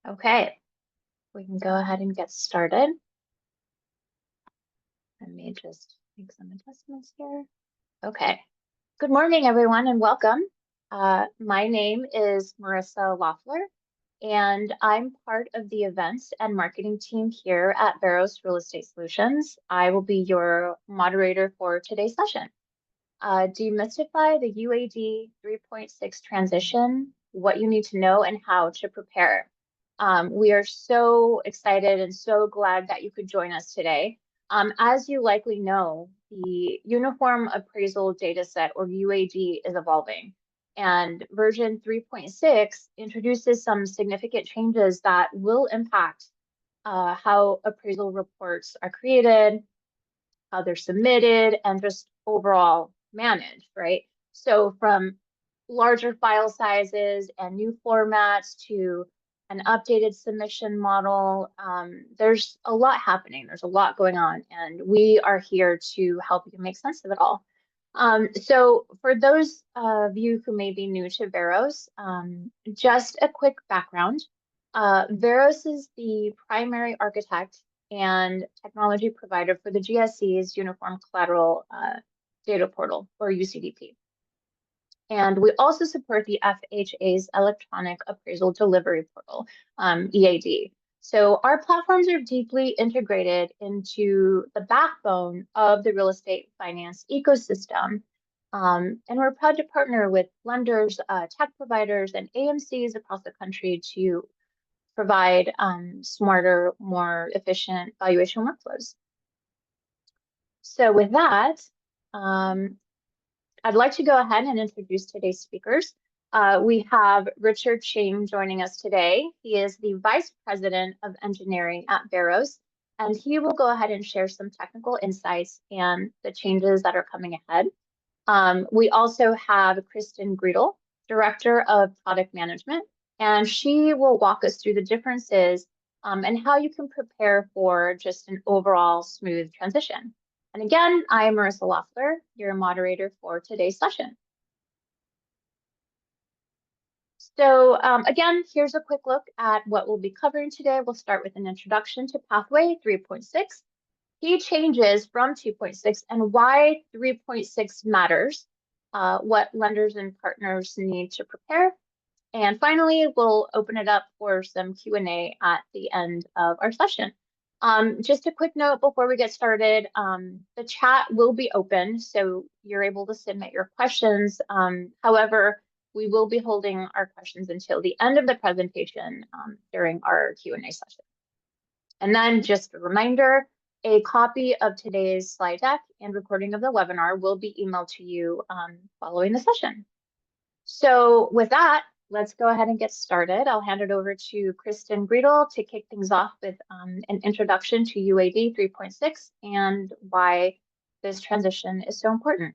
Okay, we can go ahead and get started. Let me just make some adjustments here. Okay, good morning, everyone, and welcome. My name is Marissa Loeffler, and I'm part of the events and marketing team here at Veros Real Estate Solutions. I will be your moderator for today's session. Demystify the UAD 3.6 transition, what you need to know and how to prepare. We are so excited and so glad that you could join us today. As you likely know, the Uniform Appraisal Dataset, or UAD, is evolving. And version 3.6 introduces some significant changes that will impact how appraisal reports are created, how they're submitted, and just overall managed, right? So from larger file sizes and new formats to an updated submission model, there's a lot happening. There's a lot going on, and we are here to help you make sense of it all. So for those of you who may be new to Veros, just a quick background. Veros is the primary architect and technology provider for the GSEs Uniform Collateral Data Portal, or UCDP. And we also support the FHA's Electronic Appraisal Delivery Portal, EAD. So our platforms are deeply integrated into the backbone of the real estate finance ecosystem. And we're proud to partner with lenders, tech providers, and AMCs across the country to provide smarter, more efficient valuation workflows. So with that, I'd like to go ahead and introduce today's speakers. We have Richard Ching joining us today. He is the Vice President of Engineering at Veros, and he will go ahead and share some technical insights and the changes that are coming ahead. We also have Kristen Greedle, Director of Product Management, and she will walk us through the differences and how you can prepare for just an overall smooth transition. And again, I'm Marissa Loeffler, your moderator for today's session. So again, here's a quick look at what we'll be covering today. We'll start with an introduction to Pathway 3.6, key changes from 2.6, and why 3.6 matters, what lenders and partners need to prepare. And finally, we'll open it up for some Q&A at the end of our session. Just a quick note before we get started, the chat will be open, so you're able to submit your questions. However, we will be holding our questions until the end of the presentation during our Q&A session. And then just a reminder, a copy of today's slide deck and recording of the webinar will be emailed to you following the session. So with that, let's go ahead and get started. I'll hand it over to Kristen Greedle to kick things off with an introduction to UAD 3.6 and why this transition is so important.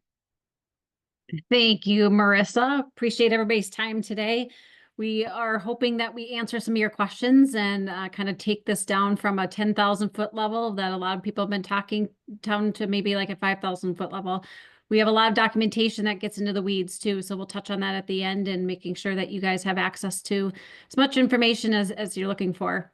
Thank you, Marissa. Appreciate everybody's time today. We are hoping that we answer some of your questions and kind of take this down from a 10,000-foot level that a lot of people have been talking down to maybe like a 5,000-foot level. We have a lot of documentation that gets into the weeds too, so we'll touch on that at the end and making sure that you guys have access to as much information as you're looking for.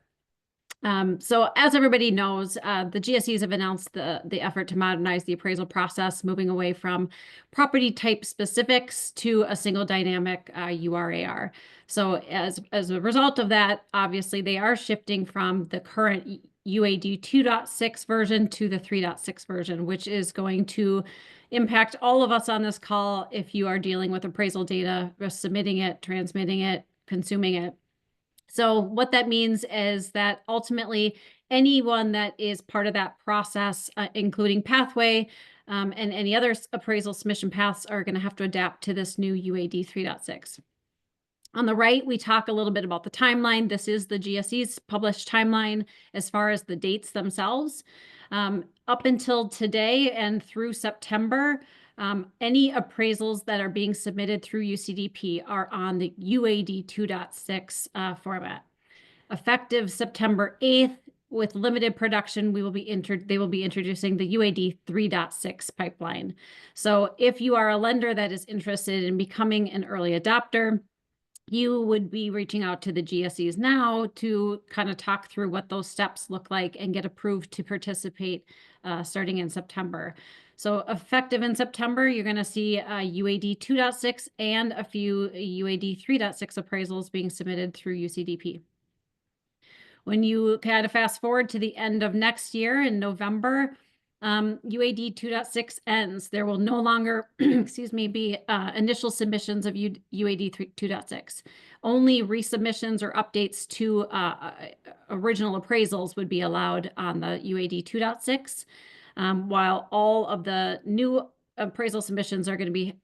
So as everybody knows, the GSEs have announced the effort to modernize the appraisal process, moving away from property type specifics to a single dynamic URAR. So as a result of that, obviously they are shifting from the current UAD 2.6 version to the 3.6 version, which is going to impact all of us on this call if you are dealing with appraisal data, submitting it, transmitting it, consuming it. So what that means is that ultimately anyone that is part of that process, including Pathway and any other appraisal submission paths, are going to have to adapt to this new UAD 3.6. On the right, we talk a little bit about the timeline. This is the GSE's published timeline as far as the dates themselves. Up until today and through September, any appraisals that are being submitted through UCDP are on the UAD 2.6 format. Effective September 8th, with limited production, they will be introducing the UAD 3.6 pipeline. So if you are a lender that is interested in becoming an early adopter, you would be reaching out to the GSEs now to kind of talk through what those steps look like and get approved to participate starting in September. So effective in September, you're going to see UAD 2.6 and a few UAD 3.6 appraisals being submitted through UCDP. When you kind of fast forward to the end of next year in November, UAD 2.6 ends. There will no longer, excuse me, be initial submissions of UAD 2.6. Only resubmissions or updates to original appraisals would be allowed on the UAD 2.6, while all of the new appraisal submissions are going to be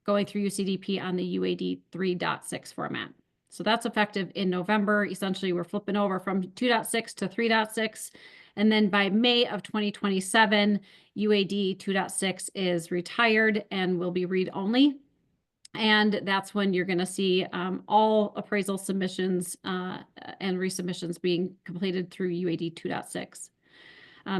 going through UCDP on the UAD 3.6 format. So that's effective in November. Essentially, we're flipping over from 2.6 to 3.6. And then by May of 2027, UAD 2.6 is retired and will be read-only. And that's when you're going to see all appraisal submissions and resubmissions being completed through UAD 2.6.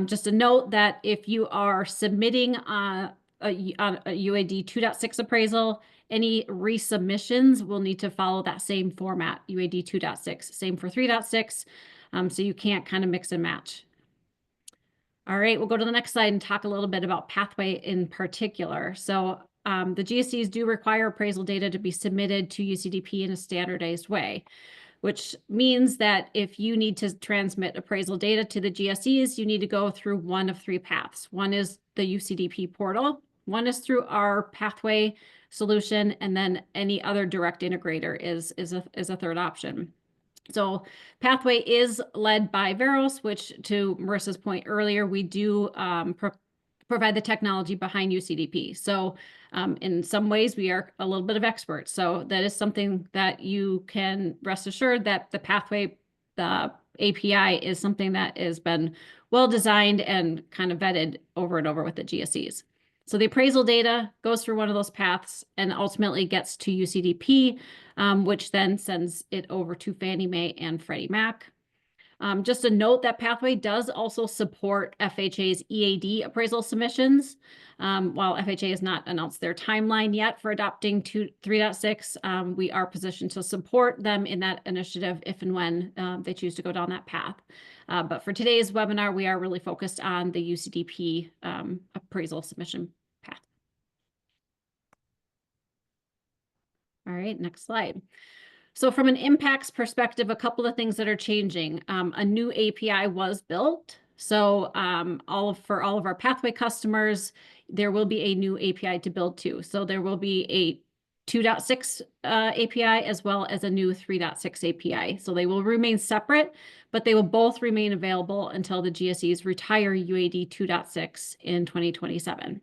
Just a note that if you are submitting a UAD 2.6 appraisal, any resubmissions will need to follow that same format, UAD 2.6, same for 3.6, so you can't kind of mix and match. All right, we'll go to the next slide and talk a little bit about pathway in particular. So the GSEs do require appraisal data to be submitted to UCDP in a standardized way, which means that if you need to transmit appraisal data to the GSEs, you need to go through one of three paths. One is the UCDP portal, one is through our pathway solution, and then any other direct integrator is a third option. So pathway is led by Veros, which to Marissa's point earlier, we do provide the technology behind UCDP. So in some ways, we are a little bit of experts. So that is something that you can rest assured that the pathway, the API is something that has been well designed and kind of vetted over and over with the GSEs. So the appraisal data goes through one of those paths and ultimately gets to UCDP, which then sends it over to Fannie Mae and Freddie Mac. Just a note that Pathway does also support FHA's EAD appraisal submissions. While FHA has not announced their timeline yet for adopting 3.6, we are positioned to support them in that initiative if and when they choose to go down that path. But for today's webinar, we are really focused on the UCDP appraisal submission path. All right, next slide. So from an impacts perspective, a couple of things that are changing. A new API was built. So for all of our pathway customers, there will be a new API to build to. So there will be a 2.6 API as well as a new 3.6 API. So they will remain separate, but they will both remain available until the GSEs retire UAD 2.6 in 2027.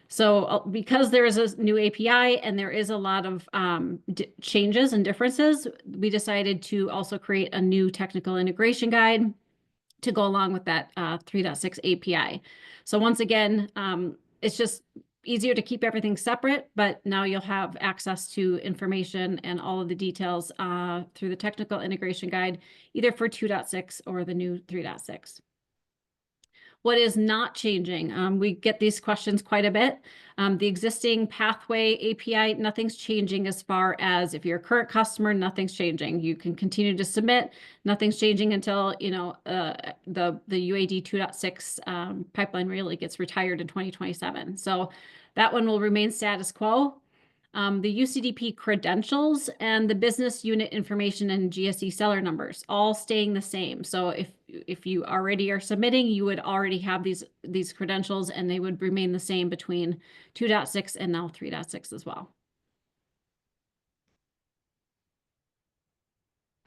So because there is a new API and there is a lot of changes and differences, we decided to also create a new technical integration guide to go along with that 3.6 API. So once again, it's just easier to keep everything separate, but now you'll have access to information and all of the details through the technical integration guide, either for 2.6 or the new 3.6. What is not changing? We get these questions quite a bit. The existing pathway API, nothing's changing as far as if you're a current customer, nothing's changing. You can continue to submit. Nothing's changing until the UAD 2.6 pipeline really gets retired in 2027. So that one will remain status quo. The UCDP credentials and the business unit information and GSE seller numbers all staying the same. So if you already are submitting, you would already have these credentials and they would remain the same between 2.6 and now 3.6 as well.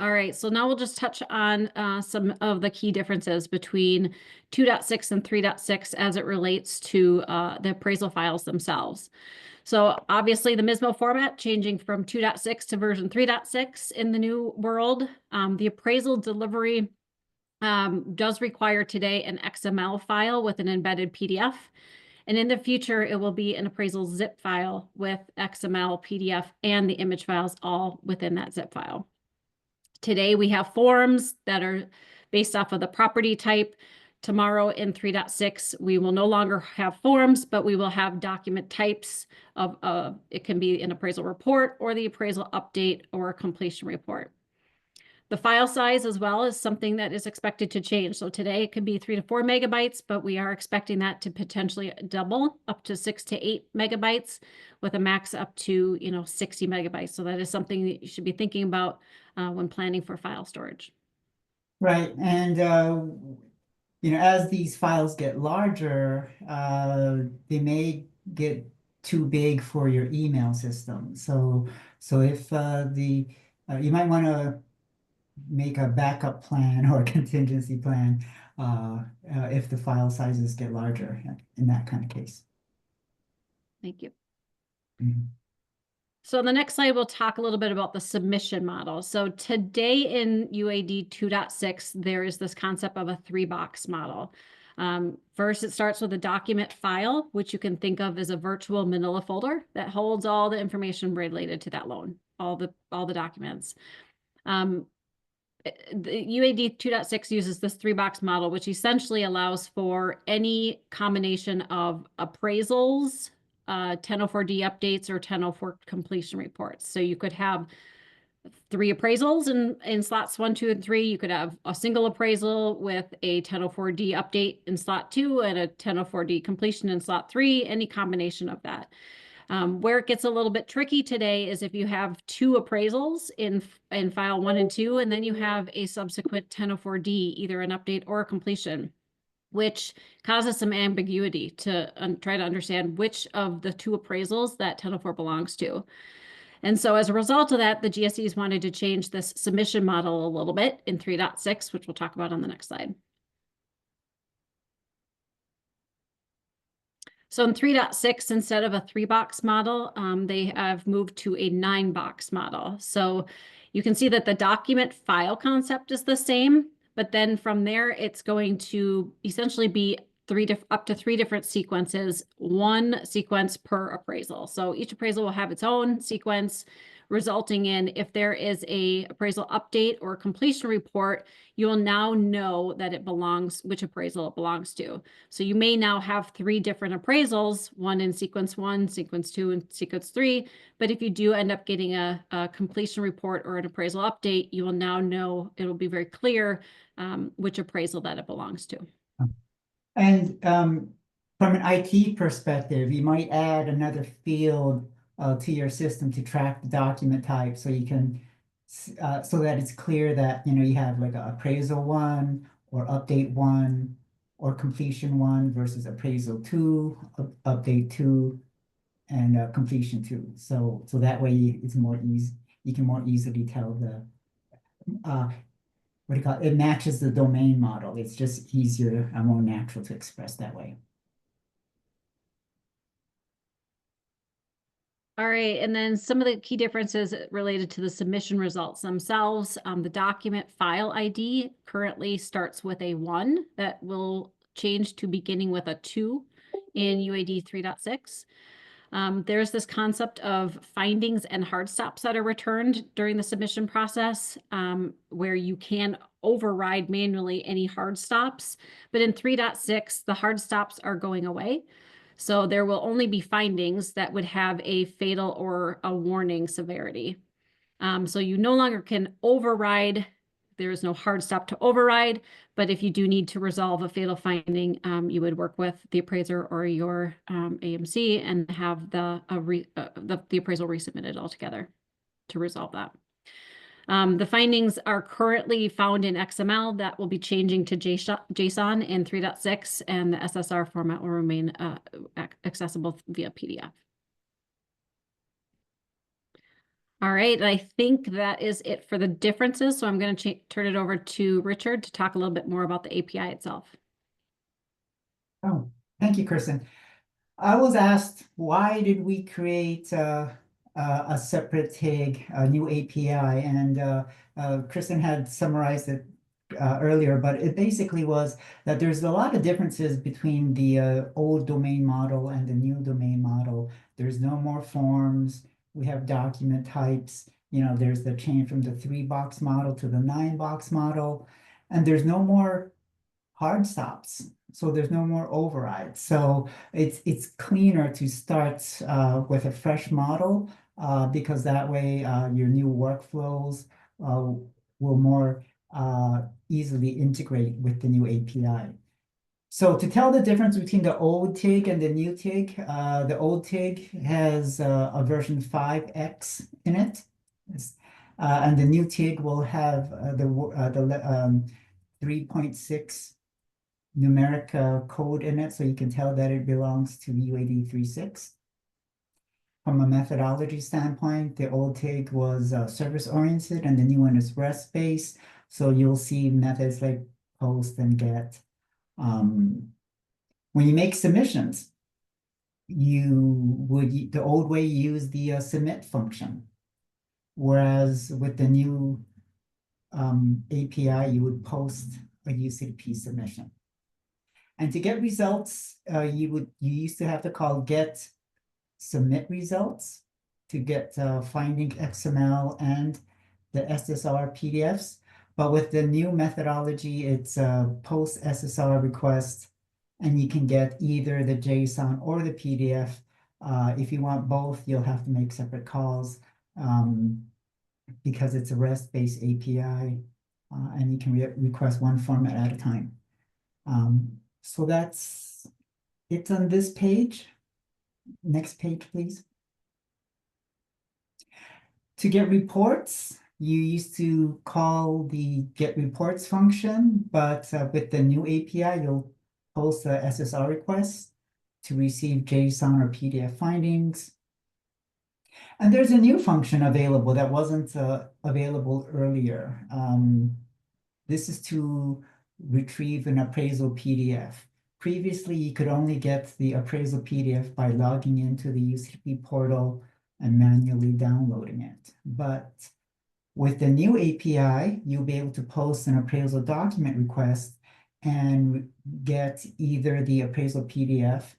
All right, so now we'll just touch on some of the key differences between 2.6 and 3.6 as it relates to the appraisal files themselves. So obviously the MISMO format changing from 2.6 to version 3.6 in the new world. The appraisal delivery does require today an XML file with an embedded PDF. And in the future, it will be an appraisal zip file with XML, PDF, and the image files all within that zip file. Today, we have forms that are based off of the property type tomorrow in 3.6, we will no longer have forms, but we will have document types of, it can be an appraisal report or the appraisal update or a completion report. The file size as well is something that is expected to change. So today it could be 3 to 4 megabytes, but we are expecting that to potentially double up to 6 to 8 megabytes with a max up to, 60 megabytes. So that is something that you should be thinking about when planning for file storage. Right, and as these files get larger, they may get too big for your email system. So if you might want to make a backup plan or a contingency plan if the file sizes get larger in that kind of case. Thank you. Mhm. So on the next slide, we'll talk a little bit about the submission model. So today in UAD 2.6, there is this concept of a 3-box model. First, it starts with a document file, which you can think of as a virtual manila folder that holds all the information related to that loan, all the documents. The UAD 2.6 uses this 3-box model, which essentially allows for any combination of appraisals, 1004D updates, or 1004 completion reports. So you could have 3 appraisals in slots 1, 2, and 3. You could have a single appraisal with a 1004D update in slot 2 and a 1004D completion in slot 3, any combination of that. Where it gets a little bit tricky today is if you have 2 appraisals in file 1 and 2, and then you have a subsequent 1004D, either an update or a completion, which causes some ambiguity to try to understand which of the 2 appraisals that 1004 belongs to. And so as a result of that, the GSEs wanted to change this submission model a little bit in 3.6, which we'll talk about on the next slide. So in 3.6, instead of a 3-box model, they have moved to a 9-box model. So you can see that the document file concept is the same, but then from there, it's going to essentially be up to 3 different sequences, 1 sequence per appraisal. So each appraisal will have its own sequence, resulting in if there is a appraisal update or completion report, you will now know that it belongs, which appraisal it belongs to. So you may now have 3 different appraisals, one in sequence 1, sequence 2, and sequence 3. But if you do end up getting a completion report or an appraisal update, you will now know, it will be very clear which appraisal that it belongs to. And from an IT perspective, you might add another field to your system to track the document type, so you can so that it's clear that you have like a appraisal 1 or update 1 or completion 1 versus appraisal 2, update 2, and completion 2. So that way it's more easy. You can more easily tell the what do you call it? It matches the domain model. It's just easier and more natural to express that way. All right, and then some of the key differences related to the submission results themselves. The document file ID currently starts with a 1 that will change to beginning with a 2 in UAD 3.6. There's this concept of findings and hard stops that are returned during the submission process, where you can override manually any hard stops. But in 3.6, the hard stops are going away. So there will only be findings that would have a fatal or a warning severity. So you no longer can override. There is no hard stop to override, but if you do need to resolve a fatal finding, you would work with the appraiser or your AMC and have the appraisal resubmitted altogether to resolve that. The findings are currently found in XML. That will be changing to JSON in 3.6, and the SSR format will remain accessible via PDF. All right, I think that is it for the differences. So I'm going to turn it over to Richard to talk a little bit more about the API itself. Oh, thank you, Kristen. I was asked, why did we create a separate TIG, a new API? And Kristen had summarized it earlier, but it basically was that there's a lot of differences between the old domain model and the new domain model. There's no more forms. We have document types. There's the change from the 3-box model to the 9-box model, and there's no more hard stops. So there's no more overrides. So it's cleaner to start with a fresh model because that way your new workflows will more easily integrate with the new API. So to tell the difference between the old TIG and the new TIG, the old TIG has a version 5X in it. And the new TIG will have the 3.6 numeric code in it, so you can tell that it belongs to UAD 3.6. From a methodology standpoint, the old TIG was service-oriented, and the new one is REST-based. So you'll see methods like post and get. When you make submissions, the old way use the submit function, whereas with the new API, you would post a UCDP submission. And to get results, you used to have to call get submit results to get finding XML and the SSR PDFs. But with the new methodology, it's a post SSR request, and you can get either the JSON or the PDF. If you want both, you'll have to make separate calls because it's a REST-based API, and you can request one format at a time. So that's it on this page. Next page, please. To get reports, you used to call the get reports function, but with the new API, you'll post a SSR request to receive JSON or PDF findings. And there's a new function available that wasn't available earlier. This is to retrieve an appraisal PDF. Previously, you could only get the appraisal PDF by logging into the UCDP portal and manually downloading it. But with the new API, you'll be able to post an appraisal document request and get either the appraisal PDF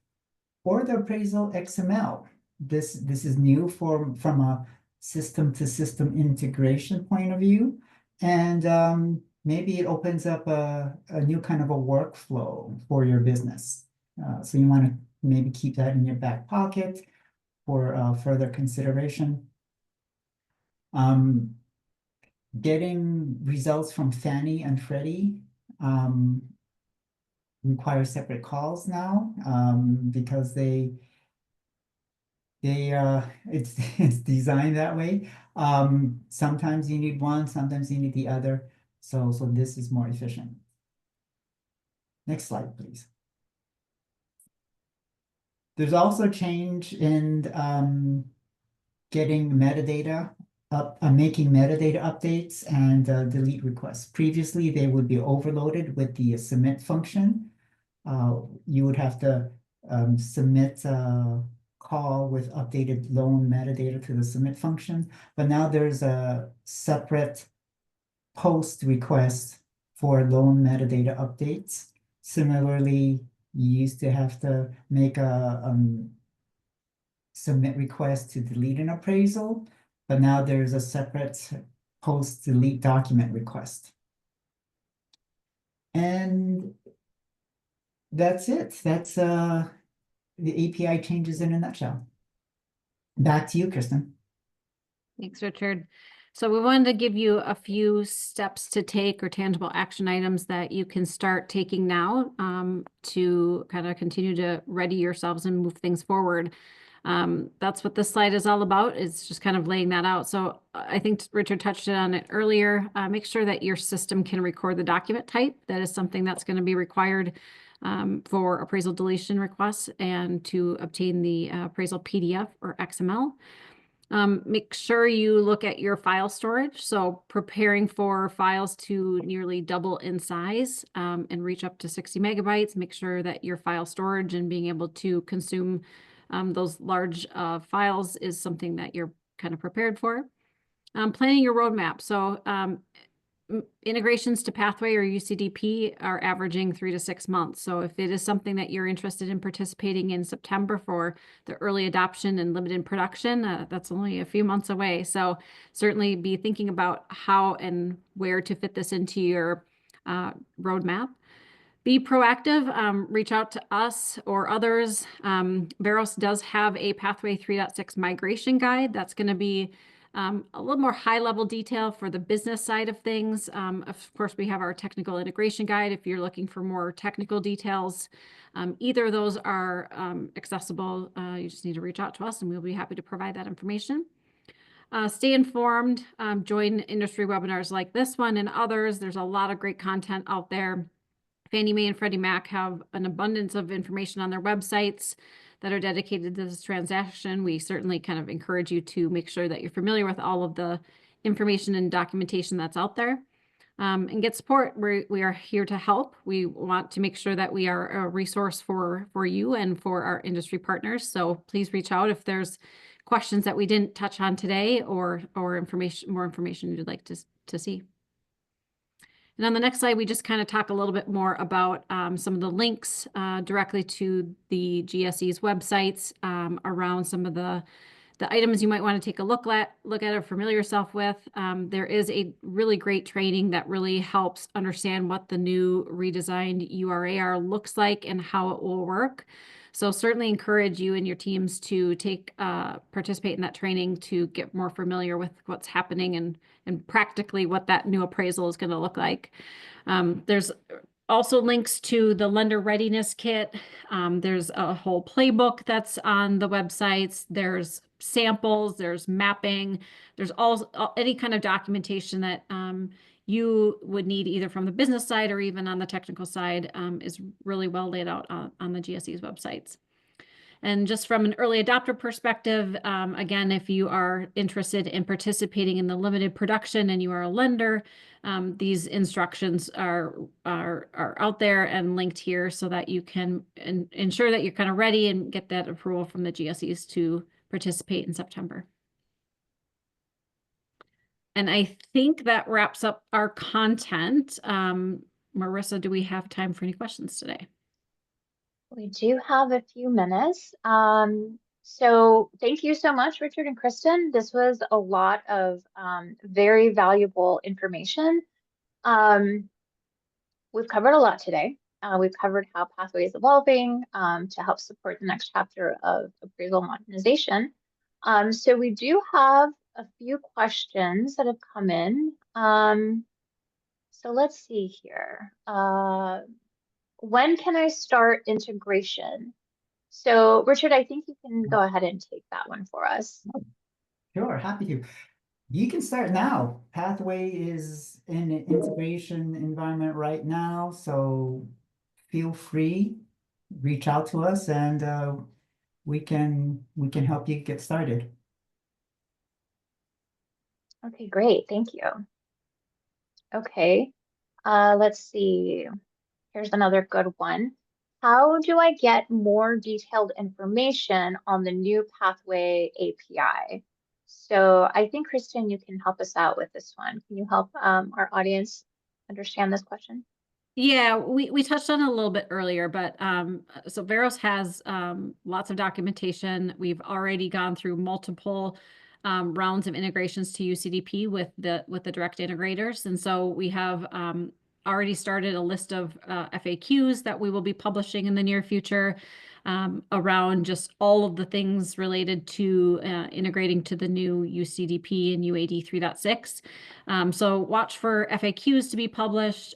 or the appraisal XML. This is new from a system-to-system integration point of view. And maybe it opens up a new kind of a workflow for your business. So you want to maybe keep that in your back pocket for further consideration. Getting results from Fannie and Freddie require separate calls now because it's designed that way. Sometimes you need one, sometimes you need the other. So this is more efficient. Next slide, please. There's also change in getting metadata up, making metadata updates and delete requests. Previously, they would be overloaded with the submit function. You would have to submit a call with updated loan metadata to the submit function, but now there's a separate post request for loan metadata updates. Similarly, you used to have to make a submit request to delete an appraisal, but now there's a separate post delete document request. And that's it. That's the API changes in a nutshell. Back to you, Kristen. Thanks, Richard. So we wanted to give you a few steps to take or tangible action items that you can start taking now to kind of continue to ready yourselves and move things forward. That's what this slide is all about. It's just kind of laying that out. So I think Richard touched on it earlier. Make sure that your system can record the document type. That is something that's going to be required for appraisal deletion requests and to obtain the appraisal PDF or XML. Make sure you look at your file storage. So preparing for files to nearly double in size and reach up to 60 megabytes. Make sure that your file storage and being able to consume those large files is something that you're kind of prepared for. Planning your roadmap. So integrations to Pathway or UCDP are averaging 3 to 6 months. So if it is something that you're interested in participating in September for the early adoption and limited production, that's only a few months away. So certainly be thinking about how and where to fit this into your roadmap. Be proactive, reach out to us or others. Veros does have a Pathway 3.6 migration guide. That's going to be a little more high-level detail for the business side of things. Of course, we have our technical integration guide if you're looking for more technical details. Either of those are accessible. You just need to reach out to us and we'll be happy to provide that information. Stay informed, join industry webinars like this one and others. There's a lot of great content out there. Fannie Mae and Freddie Mac have an abundance of information on their websites that are dedicated to this transaction. We certainly kind of encourage you to make sure that you're familiar with all of the information and documentation that's out there. And get support. We are here to help. We want to make sure that we are a resource for you and for our industry partners. So please reach out if there's questions that we didn't touch on today or more information you'd like to see. And on the next slide, we just kind of talk a little bit more about some of the links directly to the GSEs websites around some of the items you might want to take a look at or familiar yourself with. There is a really great training that really helps understand what the new redesigned URAR looks like and how it will work. So certainly encourage you and your teams to participate in that training to get more familiar with what's happening and practically what that new appraisal is going to look like. There's also links to the lender readiness kit. There's a whole playbook that's on the websites. There's samples, there's mapping, there's any kind of documentation that you would need either from the business side or even on the technical side is really well laid out on the GSEs websites. And just from an early adopter perspective, again, if you are interested in participating in the limited production and you are a lender, these instructions are out there and linked here so that you can ensure that you're kind of ready and get that approval from the GSEs to participate in September. And I think that wraps up our content. Marissa, do we have time for any questions today? We do have a few minutes. So thank you so much, Richard and Kristen. This was a lot of very valuable information. We've covered a lot today. We've covered how Pathway is evolving to help support the next chapter of appraisal modernization. So we do have a few questions that have come in. So let's see here. When can I start integration? So Richard, I think you can go ahead and take that one for us. Sure, happy to. You can start now. Pathway is in an integration environment right now, so feel free, reach out to us, and we can help you get started. Okay, great. Thank you. Okay, let's see. Here's another good one. How do I get more detailed information on the new Pathway API? So I think, Kristen, you can help us out with this one. Can you help our audience understand this question? Yeah, we touched on it a little bit earlier, but so Veros has lots of documentation. We've already gone through multiple rounds of integrations to UCDP with the direct integrators, and so we have already started a list of FAQs that we will be publishing in the near future around just all of the things related to integrating to the new UCDP and UAD 3.6. So watch for FAQs to be published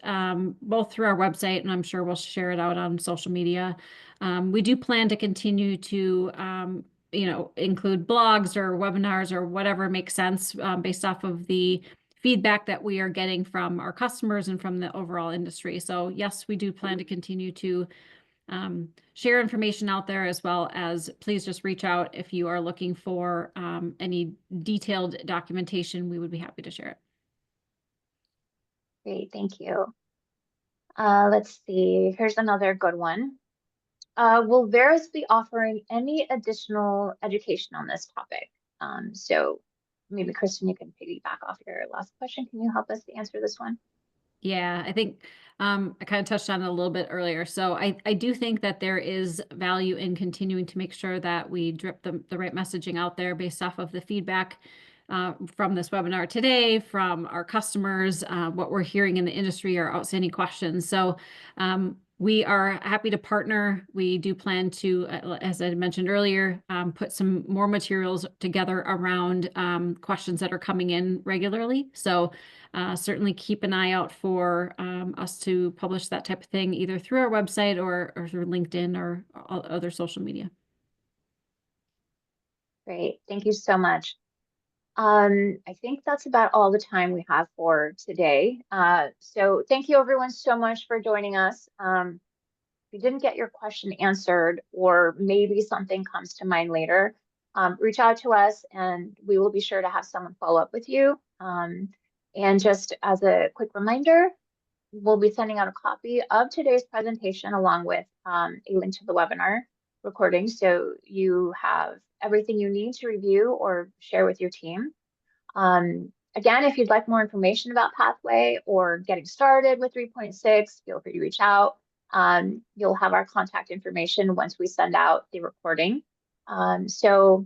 both through our website, and I'm sure we'll share it out on social media. We do plan to continue to include blogs or webinars or whatever makes sense based off of the feedback that we are getting from our customers and from the overall industry. So yes, we do plan to continue to share information out there, as well as please just reach out if you are looking for any detailed documentation. We would be happy to share it. Great, thank you. Let's see, here's another good one. Will Veros be offering any additional education on this topic? So maybe Kristen, you can piggyback off your last question. Can you help us to answer this one? Yeah, I think I kind of touched on it a little bit earlier. So I do think that there is value in continuing to make sure that we drip the right messaging out there based off of the feedback from this webinar today, from our customers, what we're hearing in the industry are outstanding questions. So We are happy to partner. We do plan to, as I mentioned earlier, put some more materials together around questions that are coming in regularly. So certainly keep an eye out for us to publish that type of thing, either through our website or through LinkedIn or other social media. Great. Thank you so much. I think that's about all the time we have for today. So thank you everyone so much for joining us. If you didn't get your question answered, or maybe something comes to mind later, reach out to us and we will be sure to have someone follow up with you. And just as a quick reminder, we'll be sending out a copy of today's presentation along with a link to the webinar recording, so you have everything you need to review or share with your team. Again, if you'd like more information about Pathway or getting started with 3.6, feel free to reach out. You'll have our contact information once we send out the recording. So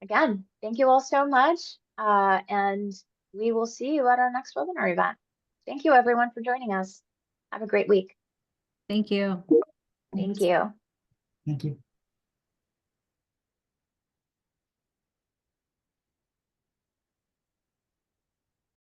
again, thank you all so much, and we will see you at our next webinar event. Thank you everyone for joining us. Have a great week. Thank you. Thank you. Thank you.